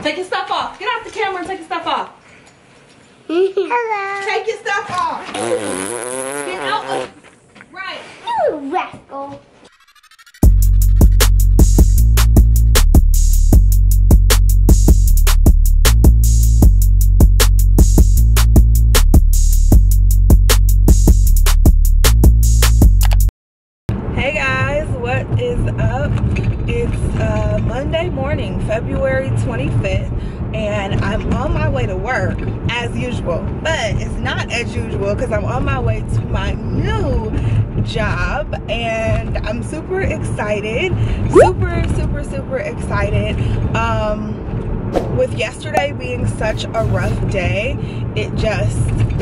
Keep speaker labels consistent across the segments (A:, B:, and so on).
A: Take your stuff off. Get off the camera and take your stuff off.
B: Hello.
A: Take your stuff off. Get out. Right.
B: You rascal.
A: Hey guys, what is up? It's Monday morning, February 25th, and I'm on my way to work as usual, but it's not as usual because I'm on my way to my new job and I'm super excited, super excited. With yesterday being such a rough day,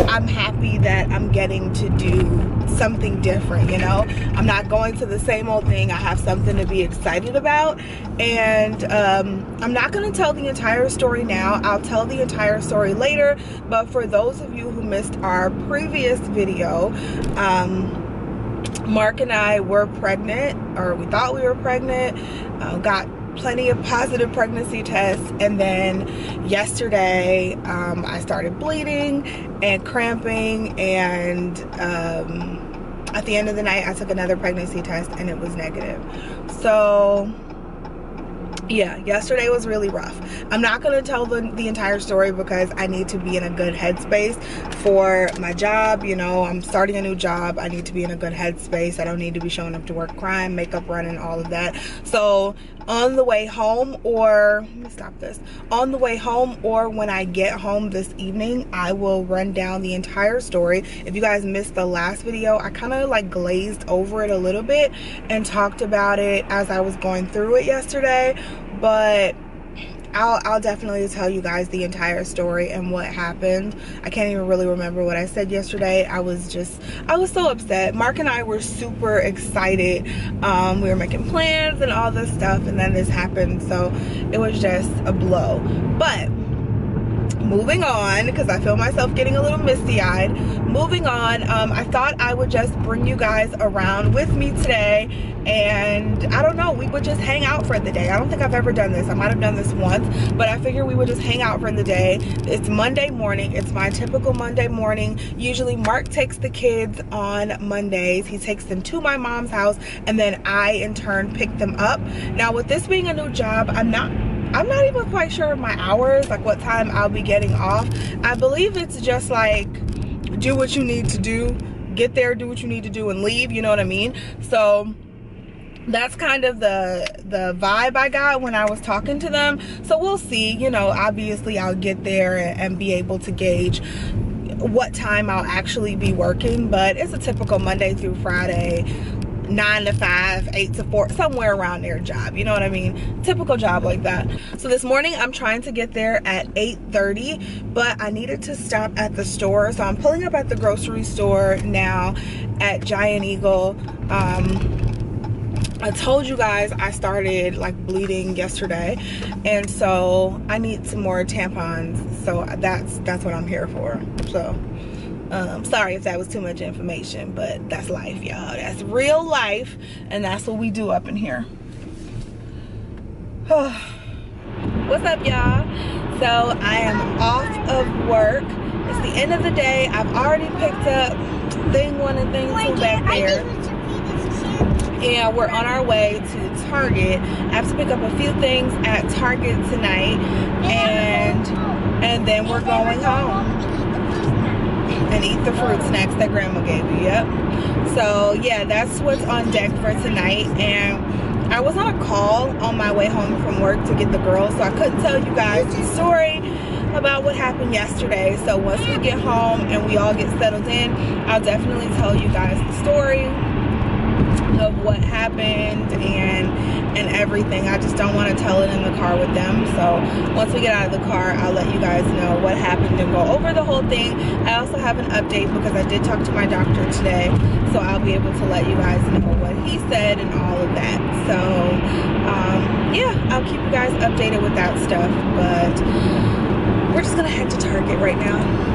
A: I'm happy that I'm getting to do something different, you know? I'm not going to the same old thing. I have something to be excited about, and I'm not going to tell the entire story now. I'll tell the entire story later, but for those of you who missed our previous video, Mark and I were pregnant, or we thought we were pregnant, got plenty of positive pregnancy tests, and then yesterday I started bleeding and cramping, and at the end of the night I took another pregnancy test and it was negative. So yeah, yesterday was really rough. I'm not going to tell the entire story because I need to be in a good headspace for my job. You know, I'm starting a new job. I need to be in a good headspace. I don't need to be showing up to work crying, makeup running, all of that. So on the way home, or let me stop this, on the way home or when I get home this evening, I will run down the entire story. If you guys missed the last video, I kind of like glazed over it a little bit and talked about it as I was going through it yesterday, but I'll definitely tell you guys the entire story and what happened. I can't even really remember what I said yesterday. I was so upset. Mark and I were super excited. We were making plans and all this stuff, and then this happened, so it was just a blow. But moving on, because I feel myself getting a little misty-eyed. Moving on, I thought I would just bring you guys around with me today, and I don't know, we would just hang out for the day. I don't think I've ever done this. I might have done this once, but I figured we would just hang out for the day. It's Monday morning. It's my typical Monday morning. Usually Mark takes the kids on Mondays. He takes them to my mom's house, and then I in turn pick them up. Now with this being a new job, I'm not even quite sure of my hours, like what time I'll be getting off. I believe it's just like, do what you need to do, get there, do what you need to do, and leave, you know what I mean? So that's kind of the vibe I got when I was talking to them. So we'll see, you know, obviously I'll get there and be able to gauge what time I'll actually be working, but it's a typical Monday through Friday, 9 to 5, 8 to 4, somewhere around there job, you know what I mean? Typical job like that. So this morning I'm trying to get there at 8:30, but I needed to stop at the store, so I'm pulling up at the grocery store now at Giant Eagle. I told you guys I started like bleeding yesterday, and so I need some more tampons, so that's what I'm here for. So sorry if that was too much information, but that's life, y'all. That's real life, and that's what we do up in here. What's up, y'all? So I am off of work. It's the end of the day. I've already picked up thing 1 and thing 2 back there, and we're on our way to Target. I have to pick up a few things at Target tonight, and then we're going home and eat the fruit snacks that grandma gave you. Yep. So yeah, that's what's on deck for tonight. And I was on a call on my way home from work to get the girls, so I couldn't tell you guys the story about what happened yesterday. So once we get home and we all get settled in, I'll definitely tell you guys the story of what happened and everything. I just don't want to tell it in the car with them. So once we get out of the car, I'll let you guys know what happened and go over the whole thing. I also have an update because I did talk to my doctor today, so I'll be able to let you guys know what he said and all of that. So yeah, I'll keep you guys updated with that stuff, but we're just gonna head to Target right now.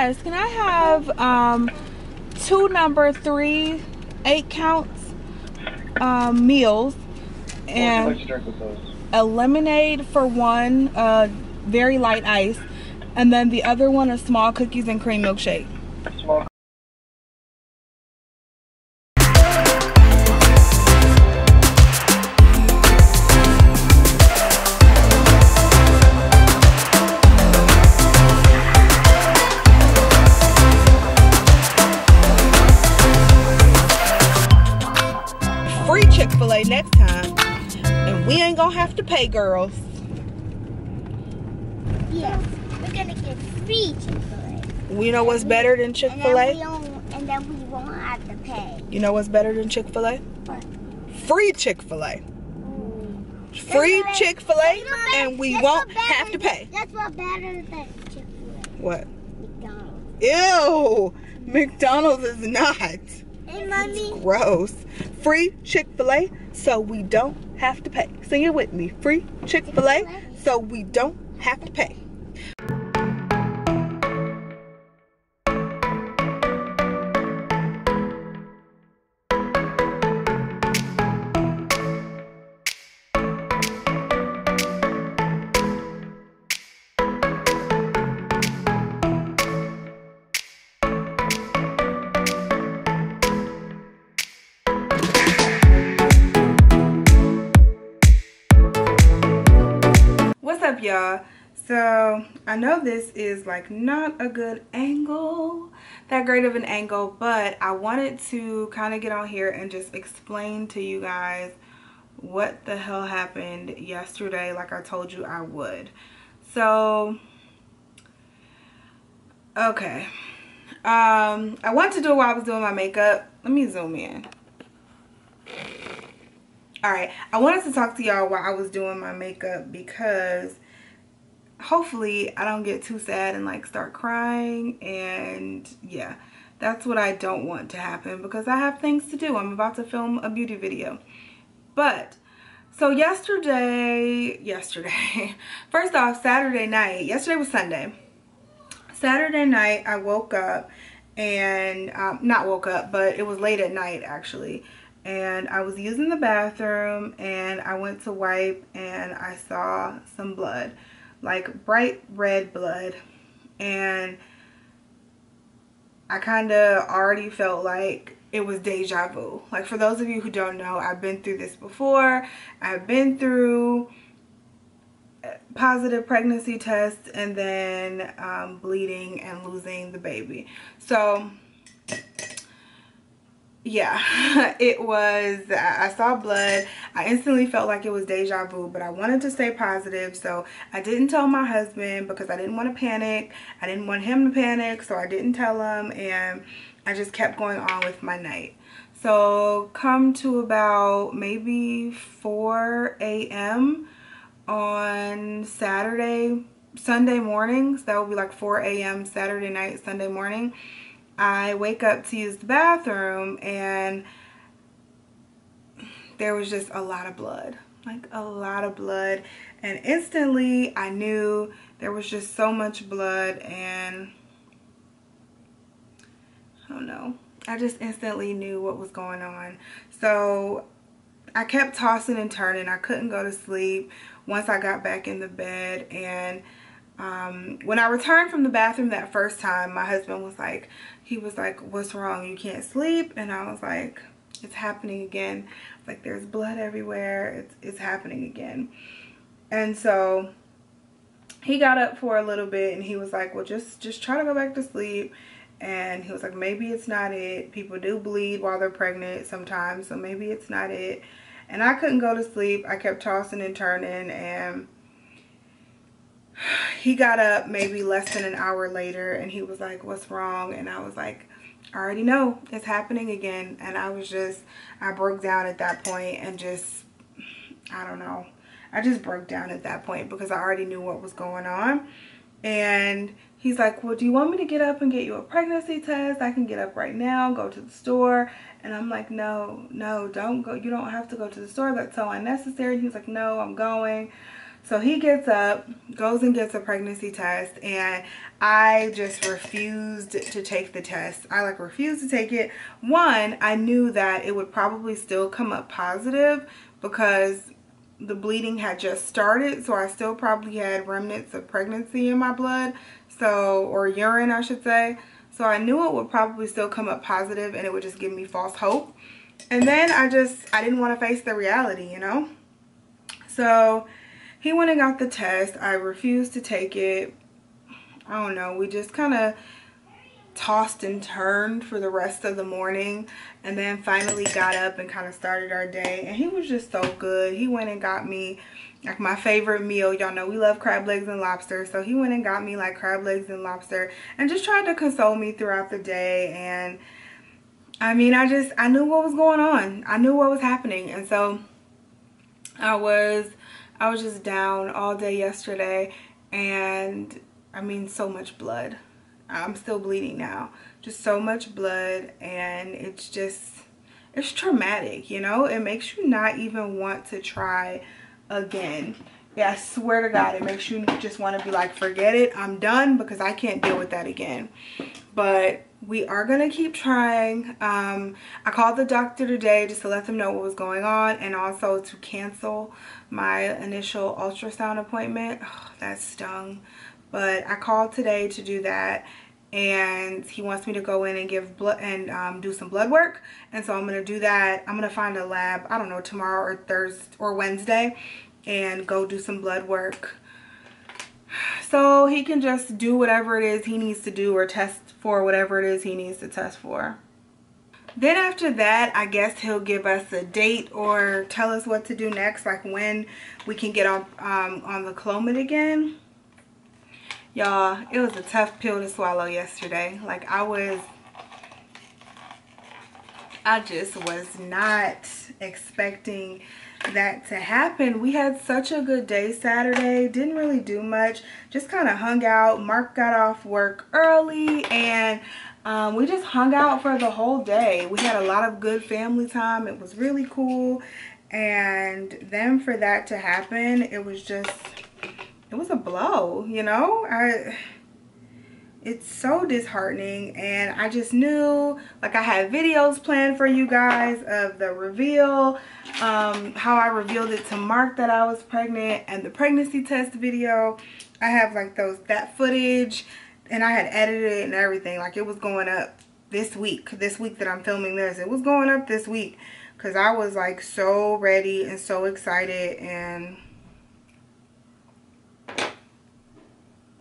A: Yes, can I have two number 3 8-ounce meals, and
B: what would you like to drink with those?
A: a lemonade for one, very light ice, and then the other one a small cookies and cream milkshake.
B: Small.
A: Free Chick-fil-A next time, and we ain't gonna have to pay, girls.
C: Yes, we're gonna get free Chick-fil-A.
A: You know what's better than Chick-fil-A?
C: And then we won't have to pay.
A: You know what's better than Chick-fil-A?
C: What?
A: Free Chick-fil-A. Free Chick-fil-A, and we won't have to pay.
C: That's what better than Chick-fil-A.
A: What?
C: McDonald's.
A: Ew! McDonald's is not.
C: Hey, Mommy.
A: Gross. Free Chick-fil-A, so we don't have to pay. Sing it with me. Free Chick-fil-A, so we don't have to pay. What's up, y'all? So I know this is like not a good angle, that great of an angle, but I wanted to kind of get on here and just explain to you guys what the hell happened yesterday, like I told you I would. So okay, I wanted to do it while I was doing my makeup. Let me zoom in. Alright, I wanted to talk to y'all while I was doing my makeup because hopefully I don't get too sad and like start crying, and yeah, that's what I don't want to happen because I have things to do. I'm about to film a beauty video. But so yesterday first off, Saturday night, yesterday was Sunday. Saturday night I woke up and not woke up, but it was late at night actually. And I was using the bathroom and I went to wipe and I saw some blood, like bright red blood. And I kind of already felt like it was deja vu. Like, for those of you who don't know, I've been through this before. I've been through positive pregnancy tests and then bleeding and losing the baby. So yeah, it was, I saw blood. I instantly felt like it was deja vu, but I wanted to stay positive, so I didn't tell my husband because I didn't want to panic. I didn't want him to panic, so I didn't tell him, and I just kept going on with my night. So come to about maybe 4 a.m. on Sunday mornings, that would be like 4 a.m. Saturday night, Sunday morning, I wake up to use the bathroom and there was just a lot of blood, like a lot of blood. And instantly I knew there was just so much blood, and I don't know, I just instantly knew what was going on. So I kept tossing and turning. I couldn't go to sleep once I got back in the bed. And when I returned from the bathroom that first time, my husband was like, what's wrong? You can't sleep? And I was like, it's happening again. Like, there's blood everywhere. It's happening again. And so he got up for a little bit and he was like, well, just try to go back to sleep. And he was like, maybe it's not it. People do bleed while they're pregnant sometimes, so maybe it's not it. And I couldn't go to sleep. I kept tossing and turning, and he got up maybe less than an hour later and he was like, what's wrong? And I was like, I already know, it's happening again. And I broke down at that point and just, I don't know. I just broke down at that point because I already knew what was going on. And he's like, well, do you want me to get up and get you a pregnancy test? I can get up right now, go to the store. And I'm like, no, don't go. You don't have to go to the store. That's so unnecessary. He's like, no, I'm going. So he gets up, goes and gets a pregnancy test, and I just refused to take the test. I like refused to take it. One, I knew that it would probably still come up positive because the bleeding had just started, so I still probably had remnants of pregnancy in my blood, so, or urine I should say. So I knew it would probably still come up positive and it would just give me false hope. And then I didn't want to face the reality, you know? So he went and got the test. I refused to take it. I don't know. We just kind of tossed and turned for the rest of the morning, and then finally got up and kind of started our day. And he was just so good. He went and got me like my favorite meal. Y'all know we love crab legs and lobster, so he went and got me like crab legs and lobster and just tried to console me throughout the day. And I mean, I knew what was going on. I knew what was happening. And so I was just down all day yesterday, and I mean, so much blood. I'm still bleeding now. Just so much blood, and it's traumatic, you know? It makes you not even want to try again. Yeah, I swear to God, it makes you just want to be like, forget it, I'm done, because I can't deal with that again. But we are gonna keep trying. I called the doctor today just to let them know what was going on, and also to cancel my initial ultrasound appointment. Oh, that stung. But I called today to do that, and he wants me to go in and give blood and do some blood work. And so I'm gonna do that. I'm gonna find a lab, I don't know, tomorrow or Thursday or Wednesday, and go do some blood work so he can just do whatever it is he needs to do, or test for whatever it is he needs to test for. Then after that, I guess he'll give us a date or tell us what to do next, like when we can get on the Clomid again. Y'all, it was a tough pill to swallow yesterday. Like I just was not expecting that to happen. We had such a good day Saturday. Didn't really do much. Just kind of hung out. Mark got off work early, and we just hung out for the whole day. We had a lot of good family time. It was really cool. And then for that to happen, it was a blow, you know? It's so disheartening, and I just knew, like, I had videos planned for you guys of the reveal, how I revealed it to Mark that I was pregnant, and the pregnancy test video. I have like that footage, and I had edited it and everything. Like, it was going up this week that I'm filming this. It was going up this week because I was like so ready and so excited, and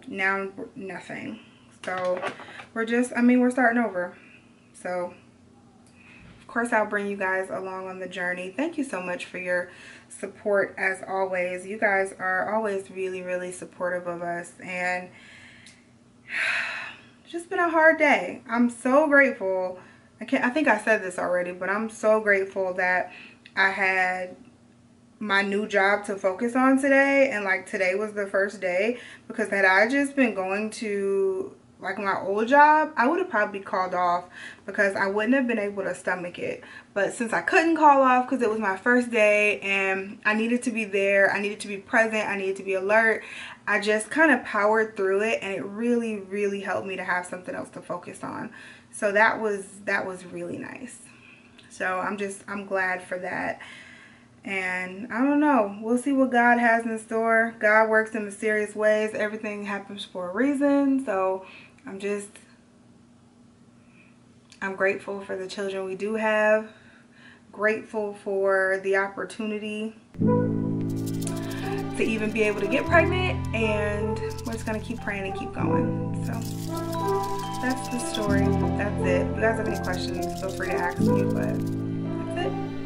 A: now nothing. So we're starting over. So of course I'll bring you guys along on the journey. Thank you so much for your support as always. You guys are always really, really supportive of us, and it's just been a hard day. I'm so grateful. I think I said this already, but I'm so grateful that I had my new job to focus on today, and like today was the first day, because had I just been going to like my old job, I would have probably called off because I wouldn't have been able to stomach it. But since I couldn't call off because it was my first day and I needed to be there, I needed to be present, I needed to be alert, I just kind of powered through it, and it really, really helped me to have something else to focus on. So that was really nice. So I'm glad for that. And I don't know, we'll see what God has in store. God works in mysterious ways. Everything happens for a reason. So I'm grateful for the children we do have. Grateful for the opportunity to even be able to get pregnant. And we're just going to keep praying and keep going. So that's the story. That's it. If you guys have any questions, feel free to ask me. But that's it.